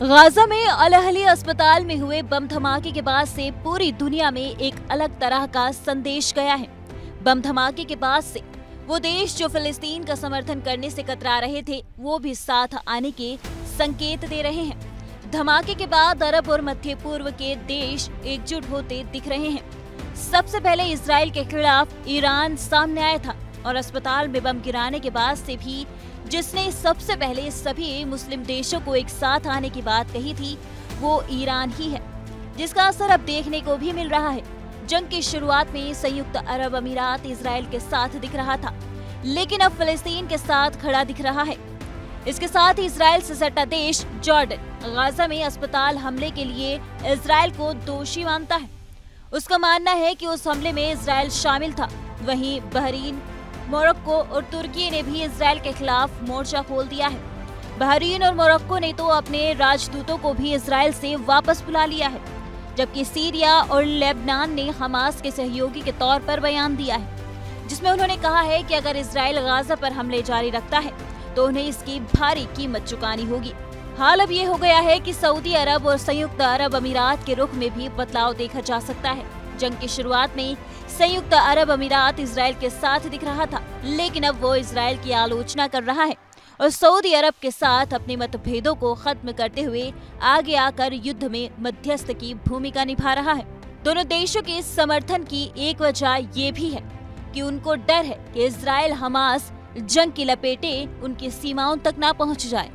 Gaza में अल Ahli अस्पताल में हुए बम धमाके के बाद से पूरी दुनिया में एक अलग तरह का संदेश गया है। बम धमाके के बाद से वो देश जो फिलिस्तीन का समर्थन करने से कतरा रहे थे, वो भी साथ आने के संकेत दे रहे हैं। धमाके के बाद अरब और मध्य पूर्व के देश एकजुट होते दिख रहे हैं। सबसे पहले इजराइल के खिलाफ ईरान सामने आया था और अस्पताल में बम गिराने के बाद से भी जिसने सबसे पहले सभी मुस्लिम देशों को एक साथ आने की बात कही थी, वो ईरान ही है, जिसका असर अब देखने को भी मिल रहा है। जंग की शुरुआत में संयुक्त अरब अमीरात इजराइल के साथ दिख रहा था, लेकिन अब फिलिस्तीन के साथ खड़ा दिख रहा है। इसके साथ ही इजराइल से सटा देश जॉर्डन गाजा में अस्पताल हमले के लिए इजराइल को दोषी मानता है। उसका मानना है कि उस हमले में इजराइल शामिल था। वहीं बहरीन, मोरक्को और तुर्की ने भी इजराइल के खिलाफ मोर्चा खोल दिया है। बहरीन और मोरक्को ने तो अपने राजदूतों को भी इजराइल से वापस बुला लिया है, जबकि सीरिया और लेबनान ने हमास के सहयोगी के तौर पर बयान दिया है, जिसमें उन्होंने कहा है कि अगर इजराइल गाजा पर हमले जारी रखता है तो उन्हें इसकी भारी कीमत चुकानी होगी। हाल अब ये हो गया है कि सऊदी अरब और संयुक्त अरब अमीरात के रुख में भी बदलाव देखा जा सकता है। जंग की शुरुआत में संयुक्त अरब अमीरात इजराइल के साथ दिख रहा था, लेकिन अब वो इजराइल की आलोचना कर रहा है और सऊदी अरब के साथ अपने मतभेदों को खत्म करते हुए आगे आकर युद्ध में मध्यस्थ की भूमिका निभा रहा है। दोनों देशों के समर्थन की एक वजह ये भी है कि उनको डर है कि इजराइल हमास जंग की लपेटें उनकी सीमाओं तक ना पहुंच जाए।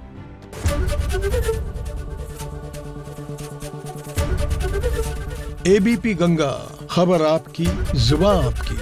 एबीपी गंगा, खबर आपकी, जुबान आपकी।